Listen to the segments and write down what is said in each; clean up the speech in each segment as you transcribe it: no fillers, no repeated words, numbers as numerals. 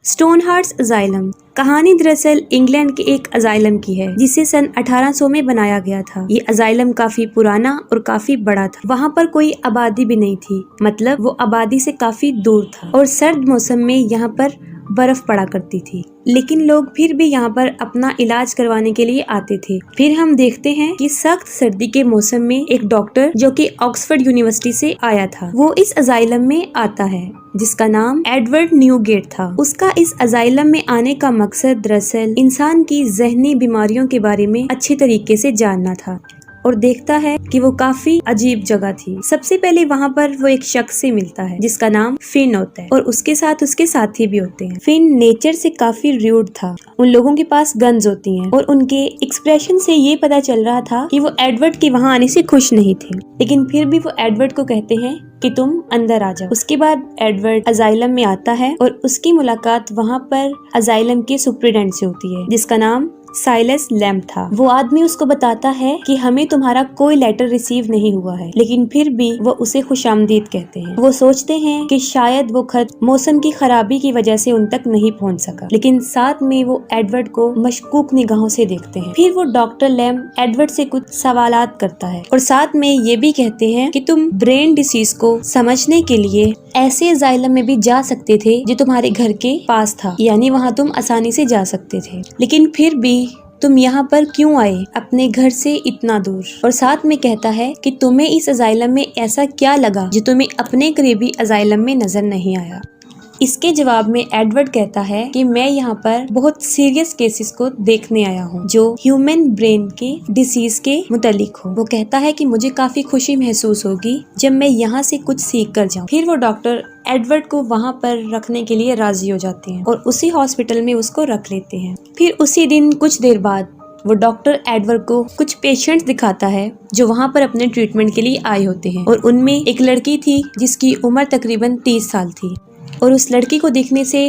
स्टोनहार्ट्स asylum कहानी दरअसल England के एक अजाइलम की है जिसे सन 1800 में बनाया गया था। ये अजाइलम काफी पुराना और काफी बड़ा था। वहाँ पर कोई आबादी भी नहीं थी, मतलब वो आबादी से काफी दूर था और सर्द मौसम में यहाँ पर बर्फ पड़ा करती थी, लेकिन लोग फिर भी यहाँ पर अपना इलाज करवाने के लिए आते थे। फिर हम देखते हैं कि सख्त सर्दी के मौसम में एक डॉक्टर जो कि ऑक्सफोर्ड यूनिवर्सिटी से आया था, वो इस अजाइलम में आता है जिसका नाम एडवर्ड न्यूगेट था। उसका इस अजाइलम में आने का मकसद दरअसल इंसान की ज़हनी बीमारियों के बारे में अच्छे तरीके से जानना था और देखता है कि वो काफी अजीब जगह थी। सबसे पहले वहाँ पर वो एक शख्स से मिलता है जिसका नाम फिन होता है और उसके साथ उसके साथी भी होते हैं। फिन नेचर से काफी रूड था। उन लोगों के पास गन्स होती हैं और उनके एक्सप्रेशन से ये पता चल रहा था कि वो एडवर्ड के वहाँ आने से खुश नहीं थे, लेकिन फिर भी वो एडवर्ड को कहते हैं कि तुम अंदर आ जाओ। उसके बाद एडवर्ड अजाइलम में आता है और उसकी मुलाकात वहाँ पर अजाइलम के सुप्रिटेंडेंट से होती है जिसका नाम साइलस लैम्प था। वो आदमी उसको बताता है कि हमें तुम्हारा कोई लेटर रिसीव नहीं हुआ है, लेकिन फिर भी वो उसे खुशामदीद कहते हैं। वो सोचते हैं कि शायद वो खत मौसम की खराबी की वजह से उन तक नहीं पहुंच सका, लेकिन साथ में वो एडवर्ड को मशकूक निगाहों से देखते हैं। फिर वो डॉक्टर लैम्प एडवर्ड से कुछ सवालात करता है और साथ में ये भी कहते हैं कि तुम ब्रेन डिसीज को समझने के लिए ऐसे अजाइलम में भी जा सकते थे जो तुम्हारे घर के पास था, यानी वहाँ तुम आसानी से जा सकते थे, लेकिन फिर भी तुम यहाँ पर क्यों आए अपने घर से इतना दूर। और साथ में कहता है कि तुम्हें इस अजाइलम में ऐसा क्या लगा जो तुम्हें अपने करीबी अजाइलम में नजर नहीं आया। इसके जवाब में एडवर्ड कहता है कि मैं यहाँ पर बहुत सीरियस केसेस को देखने आया हूँ जो ह्यूमन ब्रेन के डिसीज के मुतालिक हो। वो कहता है कि मुझे काफी खुशी महसूस होगी जब मैं यहाँ से कुछ सीख कर जाऊँ। फिर वो डॉक्टर एडवर्ड को वहाँ पर रखने के लिए राजी हो जाते हैं और उसी हॉस्पिटल में उसको रख लेते हैं। फिर उसी दिन कुछ देर बाद वो डॉक्टर एडवर्ड को कुछ पेशेंट्स दिखाता है जो वहाँ पर अपने ट्रीटमेंट के लिए आए होते हैं और उनमें एक लड़की थी जिसकी उम्र तकरीबन 30 साल थी और उस लड़की को देखने से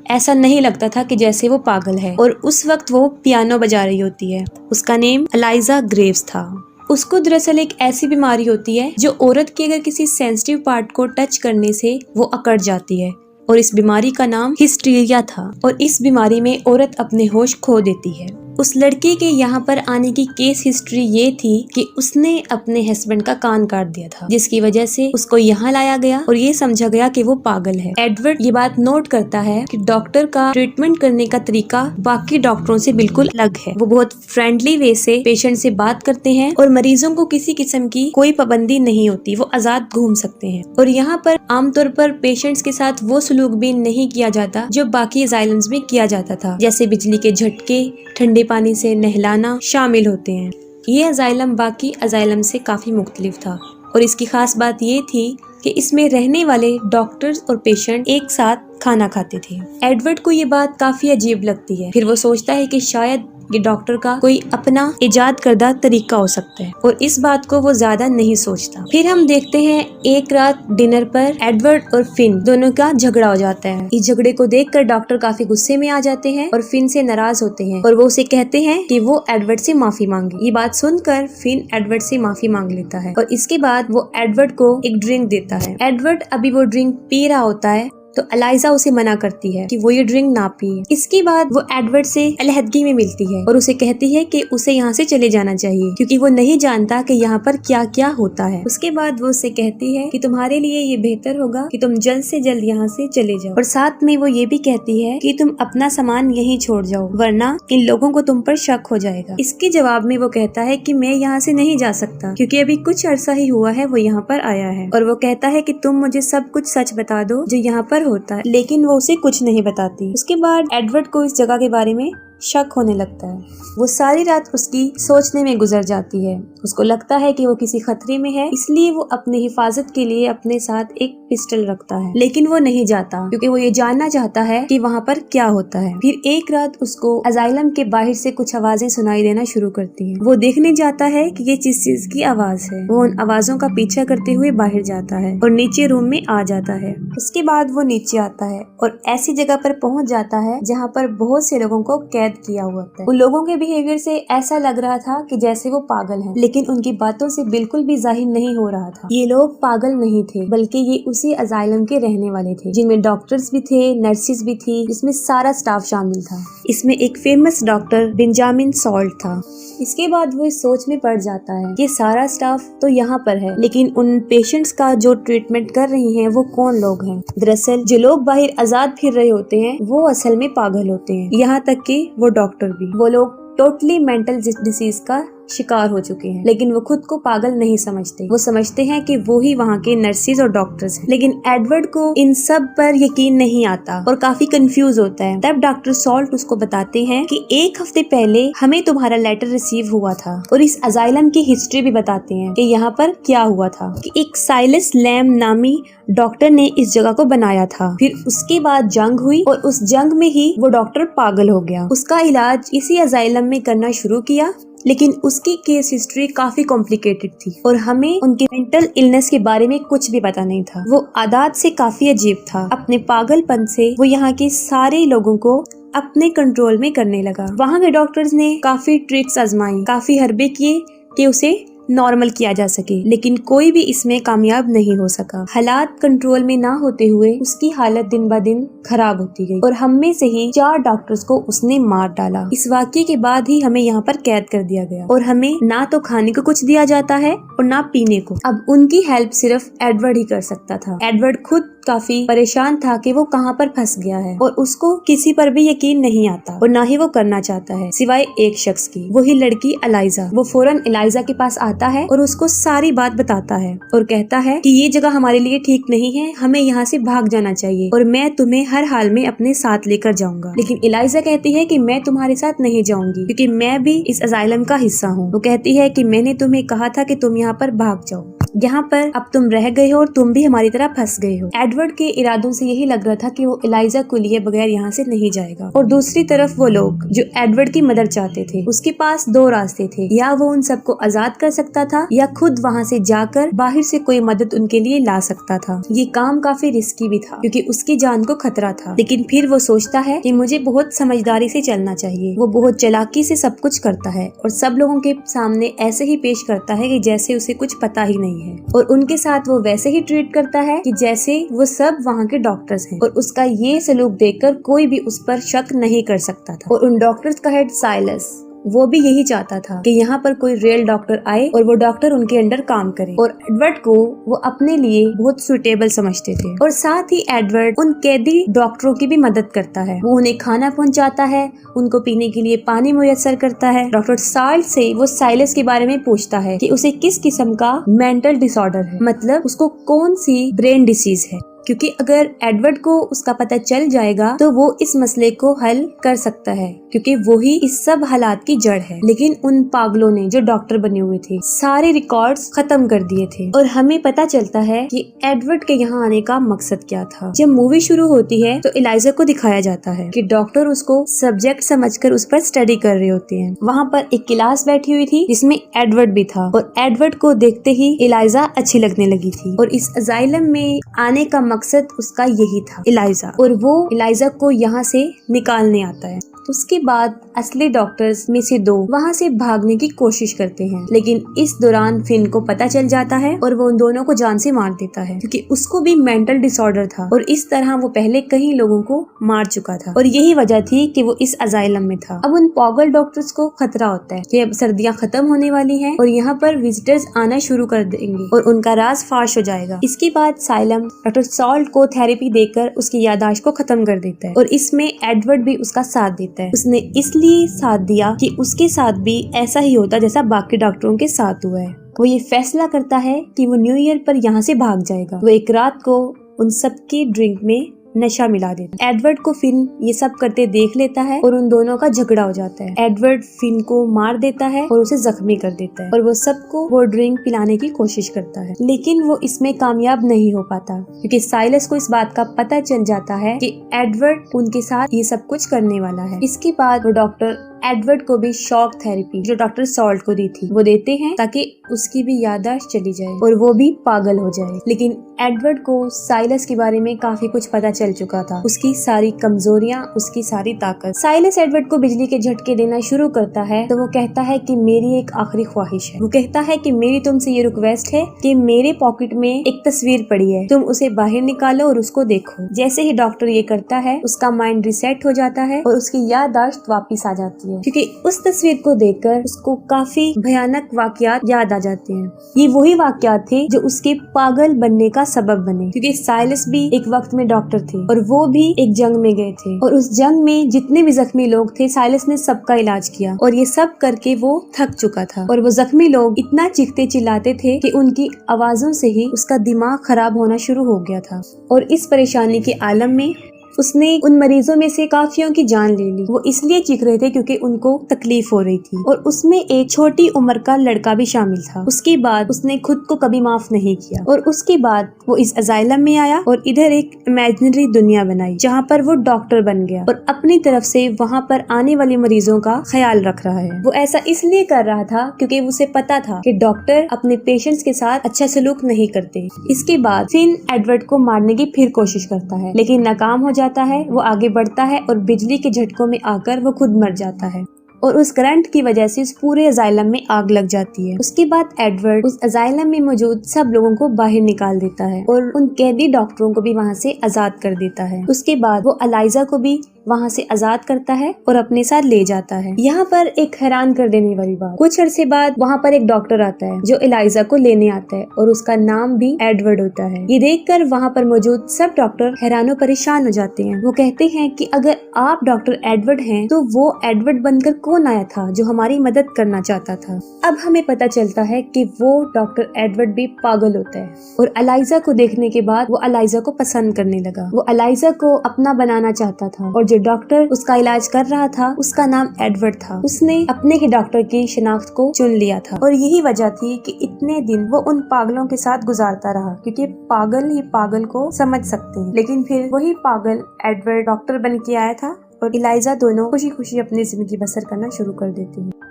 ऐसा नहीं लगता था कि जैसे वो पागल है और उस वक्त वो पियानो बजा रही होती है। उसका नेम एलाइजा ग्रेव्स था। उसको दरअसल एक ऐसी बीमारी होती है जो औरत के अगर किसी सेंसिटिव पार्ट को टच करने से वो अकड़ जाती है और इस बीमारी का नाम हिस्टीरिया था और इस बीमारी में औरत अपने होश खो देती है। उस लड़के के यहाँ पर आने की केस हिस्ट्री ये थी कि उसने अपने हस्बैंड का कान काट दिया था, जिसकी वजह से उसको यहाँ लाया गया और ये समझा गया कि वो पागल है। एडवर्ड ये बात नोट करता है कि डॉक्टर का ट्रीटमेंट करने का तरीका बाकी डॉक्टरों से बिल्कुल अलग है। वो बहुत फ्रेंडली वे से पेशेंट से बात करते हैं और मरीजों को किसी किस्म की कोई पाबंदी नहीं होती, वो आजाद घूम सकते हैं। और यहाँ पर आमतौर पर पेशेंट्स के साथ वो सलूक भी नहीं किया जाता जो बाकी अजाइलम्स में किया जाता था, जैसे बिजली के झटके, ठंडे पानी से नहलाना शामिल होते हैं। ये अजाइलम बाकी अजाइलम से काफी मुख्तलिफ था और इसकी खास बात ये थी कि इसमें रहने वाले डॉक्टर्स और पेशेंट एक साथ खाना खाते थे। एडवर्ड को ये बात काफी अजीब लगती है। फिर वो सोचता है कि शायद ये डॉक्टर का कोई अपना इजाद करदा तरीका हो सकता है और इस बात को वो ज्यादा नहीं सोचता। फिर हम देखते हैं एक रात डिनर पर एडवर्ड और फिन दोनों का झगड़ा हो जाता है। इस झगड़े को देखकर डॉक्टर काफी गुस्से में आ जाते हैं और फिन से नाराज होते हैं और वो उसे कहते हैं कि वो एडवर्ड से माफी मांगे। ये बात सुनकर फिन एडवर्ड से माफी मांग लेता है और इसके बाद वो एडवर्ड को एक ड्रिंक देता है। एडवर्ड अभी वो ड्रिंक पी रहा होता है तो एलाइजा उसे मना करती है कि वो ये ड्रिंक ना पिए। इसके बाद वो एडवर्ड से अलहदगी में मिलती है और उसे कहती है कि उसे यहाँ से चले जाना चाहिए क्योंकि वो नहीं जानता कि यहाँ पर क्या क्या होता है। उसके बाद वो उसे कहती है कि तुम्हारे लिए ये बेहतर होगा कि तुम जल्द से जल्द यहाँ से चले जाओ और साथ में वो ये भी कहती है कि तुम अपना सामान यहीं छोड़ जाओ वरना इन लोगों को तुम पर शक हो जाएगा। इसके जवाब में वो कहता है कि मैं यहाँ से नहीं जा सकता क्योंकि अभी कुछ अरसा ही हुआ है वो यहाँ पर आया है और वो कहता है कि तुम मुझे सब कुछ सच बता दो जो यहाँ पर होता है, लेकिन वो उसे कुछ नहीं बताती। उसके बाद एडवर्ड को इस जगह के बारे में शक होने लगता है। वो सारी रात उसकी सोचने में गुजर जाती है। उसको लगता है कि वो किसी खतरे में है, इसलिए वो अपनी हिफाजत के लिए अपने साथ एक पिस्टल रखता है, लेकिन वो नहीं जाता क्योंकि वो ये जानना चाहता है कि वहाँ पर क्या होता है। फिर एक रात उसको अजाइलम के बाहर से कुछ आवाजें सुनाई देना शुरू करती हैं। वो देखने जाता है कि ये किस चीज की आवाज है। वो उन आवाजों का पीछा करते हुए बाहर जाता है और नीचे रूम में आ जाता है। उसके बाद वो नीचे आता है और ऐसी जगह पर पहुँच जाता है जहाँ पर बहुत से लोगों को कैद कैद किया हुआ था। उन लोगों के बिहेवियर से ऐसा लग रहा था कि जैसे वो पागल हैं, लेकिन उनकी बातों से बिल्कुल भी जाहिर नहीं हो रहा था। ये लोग पागल नहीं थे, बल्कि ये उसी अजाइलम के रहने वाले थे, जिनमें डॉक्टर्स भी थे, नर्सिस भी थी, जिसमें सारा स्टाफ शामिल था। इसमें एक फेमस डॉक्टर बेंजामिन सॉल्ट था। इसके बाद वो इस सोच में पड़ जाता है कि सारा स्टाफ तो यहाँ पर है, लेकिन उन पेशेंट्स का जो ट्रीटमेंट कर रही हैं वो कौन लोग हैं। दरअसल जो लोग बाहर आजाद फिर रहे होते हैं वो असल में पागल होते हैं, यहाँ तक कि वो डॉक्टर भी। वो लोग टोटली मेंटल डिसीज का शिकार हो चुके हैं, लेकिन वो खुद को पागल नहीं समझते। वो समझते हैं कि वो ही वहाँ के नर्सिस और डॉक्टर्स हैं। लेकिन एडवर्ड को इन सब पर यकीन नहीं आता और काफी कंफ्यूज होता है। तब डॉक्टर सॉल्ट उसको बताते हैं कि एक हफ्ते पहले हमें तुम्हारा लेटर रिसीव हुआ था, और इस अजाइलम की हिस्ट्री भी बताते हैं कि यहाँ पर क्या हुआ था। कि एक साइलस लैम नामी डॉक्टर ने इस जगह को बनाया था। फिर उसके बाद जंग हुई और उस जंग में ही वो डॉक्टर पागल हो गया। उसका इलाज इसी अजाइलम में करना शुरू किया, लेकिन उसकी केस हिस्ट्री काफी कॉम्प्लिकेटेड थी और हमें उनके मेंटल इलनेस के बारे में कुछ भी पता नहीं था। वो आदत से काफी अजीब था। अपने पागलपन से वो यहाँ के सारे लोगों को अपने कंट्रोल में करने लगा। वहाँ के डॉक्टर्स ने काफी ट्रिक्स आजमाई, काफी हरबे किए कि उसे नॉर्मल किया जा सके, लेकिन कोई भी इसमें कामयाब नहीं हो सका। हालात कंट्रोल में ना होते हुए उसकी हालत दिन ब दिन खराब होती गई और हम में से ही 4 डॉक्टर्स को उसने मार डाला। इस वाक़ये के बाद ही हमें यहाँ पर कैद कर दिया गया और हमें ना तो खाने को कुछ दिया जाता है और ना पीने को। अब उनकी हेल्प सिर्फ एडवर्ड ही कर सकता था। एडवर्ड खुद काफी परेशान था कि वो कहाँ पर फंस गया है और उसको किसी पर भी यकीन नहीं आता और ना ही वो करना चाहता है, सिवाय एक शख्स की, वही लड़की एलाइजा। वो फौरन एलाइजा के पास आता है और उसको सारी बात बताता है और कहता है कि ये जगह हमारे लिए ठीक नहीं है, हमें यहाँ से भाग जाना चाहिए और मैं तुम्हें हर हाल में अपने साथ लेकर जाऊंगा। लेकिन एलाइजा कहती है कि मैं तुम्हारे साथ नहीं जाऊंगी, क्योंकि मैं भी इस अजाइलम का हिस्सा हूँ। वो कहती है कि मैंने तुम्हें कहा था कि तुम यहाँ पर भाग जाओ, यहाँ पर अब तुम रह गए हो और तुम भी हमारी तरह फंस गए हो। एडवर्ड के इरादों से यही लग रहा था कि वो एलाइजा को लिए बगैर यहाँ से नहीं जाएगा। और दूसरी तरफ वो लोग जो एडवर्ड की मदद चाहते थे, उसके पास 2 रास्ते थे, या वो उन सबको आजाद कर सकता था या खुद वहाँ से जाकर बाहर से कोई मदद उनके लिए ला सकता था। ये काम काफी रिस्की भी था क्योंकि उसकी जान को खतरा था, लेकिन फिर वो सोचता है कि मुझे बहुत समझदारी से चलना चाहिए। वो बहुत चालाकी से सब कुछ करता है और सब लोगों के सामने ऐसे ही पेश करता है कि जैसे उसे कुछ पता ही नहीं है, और उनके साथ वो वैसे ही ट्रीट करता है कि जैसे वो सब वहाँ के डॉक्टर्स हैं। और उसका ये सलूक देखकर कोई भी उस पर शक नहीं कर सकता था। और उन डॉक्टर्स का हेड साइलस, वो भी यही चाहता था कि यहाँ पर कोई रियल डॉक्टर आए और वो डॉक्टर उनके अंडर काम करे, और एडवर्ड को वो अपने लिए बहुत सुटेबल समझते थे। और साथ ही एडवर्ड उन कैदी डॉक्टरों की भी मदद करता है। वो उन्हें खाना पहुँचाता है, उनको पीने के लिए पानी मुयस्सर करता है। डॉक्टर सॉल्ट से वो साइलस के बारे में पूछता है कि उसे किस किस्म का मेंटल डिसऑर्डर है, मतलब उसको कौन सी ब्रेन डिसीज है, क्योंकि अगर एडवर्ड को उसका पता चल जाएगा तो वो इस मसले को हल कर सकता है, क्योंकि वो ही इस सब हालात की जड़ है। लेकिन उन पागलों ने जो डॉक्टर बने हुए थे सारे रिकॉर्ड्स खत्म कर दिए थे। और हमें पता चलता है कि एडवर्ड के यहाँ आने का मकसद क्या था। जब मूवी शुरू होती है तो एलाइजा को दिखाया जाता है कि डॉक्टर उसको सब्जेक्ट समझकर उस पर स्टडी कर रहे होते हैं। वहाँ पर एक क्लास बैठी हुई थी जिसमें एडवर्ड भी था, और एडवर्ड को देखते ही एलाइजा अच्छी लगने लगी थी। और इस अजाइलम में आने का मकसद उसका यही था, एलाइजा, और वो एलाइजा को यहाँ से निकालने आता है। उसके बाद असली डॉक्टर्स में से 2 वहाँ से भागने की कोशिश करते हैं, लेकिन इस दौरान फिन को पता चल जाता है और वो उन दोनों को जान से मार देता है, क्योंकि उसको भी मेंटल डिसऑर्डर था और इस तरह वो पहले कई लोगों को मार चुका था, और यही वजह थी कि वो इस अजाइलम में था। अब उन पागल डॉक्टर्स को खतरा होता है कि अब सर्दियाँ खत्म होने वाली हैं और यहाँ पर विजिटर्स आना शुरू कर देंगे और उनका राज फाश हो जाएगा। इसके बाद साइलम डॉक्टर सॉल्ट को थेरेपी देकर उसकी याददाश्त को खत्म कर देता है, और इसमें एडवर्ड भी उसका साथ देता है। उसने इसलिए साथ दिया कि उसके साथ भी ऐसा ही होता जैसा बाकी डॉक्टरों के साथ हुआ है। वो ये फैसला करता है कि वो न्यू ईयर पर यहाँ से भाग जाएगा। वो एक रात को उन सबकी ड्रिंक में नशा मिला देता है। एडवर्ड को फिन ये सब करते देख लेता है और उन दोनों का झगड़ा हो जाता है। एडवर्ड फिन को मार देता है और उसे जख्मी कर देता है, और वो सबको वो ड्रिंक पिलाने की कोशिश करता है, लेकिन वो इसमें कामयाब नहीं हो पाता, क्योंकि साइलस को इस बात का पता चल जाता है कि एडवर्ड उनके साथ ये सब कुछ करने वाला है। इसके बाद वो डॉक्टर एडवर्ड को भी शॉक थेरेपी जो डॉक्टर सॉल्ट को दी थी वो देते हैं ताकि उसकी भी याददाश्त चली जाए और वो भी पागल हो जाए। लेकिन एडवर्ड को साइलस के बारे में काफी कुछ पता चल चुका था, उसकी सारी कमजोरियां, उसकी सारी ताकत। साइलस एडवर्ड को बिजली के झटके देना शुरू करता है तो वो कहता है कि मेरी एक आखिरी ख्वाहिश है। वो कहता है कि मेरी तुमसे ये रिक्वेस्ट है कि मेरे पॉकेट में एक तस्वीर पड़ी है, तुम उसे बाहर निकालो और उसको देखो। जैसे ही डॉक्टर ये करता है उसका माइंड रिसेट हो जाता है और उसकी याददाश्त वापस आ जाती है, क्योंकि उस तस्वीर को देखकर उसको काफी भयानक वाकयात याद आ जाते हैं। ये वही वाकयात थे जो उसके पागल बनने का सबब बने, क्योंकि साइलस भी एक वक्त में डॉक्टर थे और वो भी एक जंग में गए थे और उस जंग में जितने भी जख्मी लोग थे साइलस ने सबका इलाज किया और ये सब करके वो थक चुका था। और वो जख्मी लोग इतना चीखते चिल्लाते थे कि उनकी आवाजों से ही उसका दिमाग खराब होना शुरू हो गया था। और इस परेशानी के आलम में उसने उन मरीजों में से काफियों की जान ले ली। वो इसलिए चीख रहे थे क्योंकि उनको तकलीफ हो रही थी और उसमें एक छोटी उम्र का लड़का भी शामिल था। उसके बाद उसने खुद को कभी माफ नहीं किया और उसके बाद वो इस अजाइलम में आया और इधर एक इमेजिनरी दुनिया बनाई जहाँ पर वो डॉक्टर बन गया और अपनी तरफ से वहाँ पर आने वाले मरीजों का ख्याल रख रहा है। वो ऐसा इसलिए कर रहा था क्योंकि उसे पता था कि डॉक्टर अपने पेशेंट्स के साथ अच्छा सलूक नहीं करते। इसके बाद फिन एडवर्ड को मारने की फिर कोशिश करता है लेकिन नाकाम हो जाता है। वो आगे बढ़ता है और बिजली के झटकों में आकर वो खुद मर जाता है और उस करंट की वजह से उस पूरे अजाइलम में आग लग जाती है। उसके बाद एडवर्ड उस अजाइलम में मौजूद सब लोगों को बाहर निकाल देता है और उन कैदी डॉक्टरों को भी वहाँ से आजाद कर देता है। उसके बाद वो एलाइजा को भी वहाँ से आजाद करता है और अपने साथ ले जाता है। यहाँ पर एक हैरान कर देने वाली बात, कुछ अरसे बाद वहाँ पर एक डॉक्टर आता है जो एलाइजा को लेने आता है और उसका नाम भी एडवर्ड होता है। ये देखकर वहाँ पर मौजूद सब डॉक्टर हैरानो परेशान हो जाते हैं। वो कहते हैं कि अगर आप डॉक्टर एडवर्ड हैं तो वो एडवर्ड बनकर कौन आया था जो हमारी मदद करना चाहता था। अब हमें पता चलता है कि वो डॉक्टर एडवर्ड भी पागल होता है और एलाइजा को देखने के बाद वो एलाइजा को पसंद करने लगा। वो एलाइजा को अपना बनाना चाहता था और जो डॉक्टर उसका इलाज कर रहा था उसका नाम एडवर्ड था। उसने अपने ही डॉक्टर की शिनाख्त को चुन लिया था और यही वजह थी कि इतने दिन वो उन पागलों के साथ गुजारता रहा, क्योंकि पागल ही पागल को समझ सकते हैं। लेकिन फिर वही पागल एडवर्ड डॉक्टर बन के आया था और एलाइजा दोनों खुशी खुशी अपनी जिंदगी बसर करना शुरू कर देती है।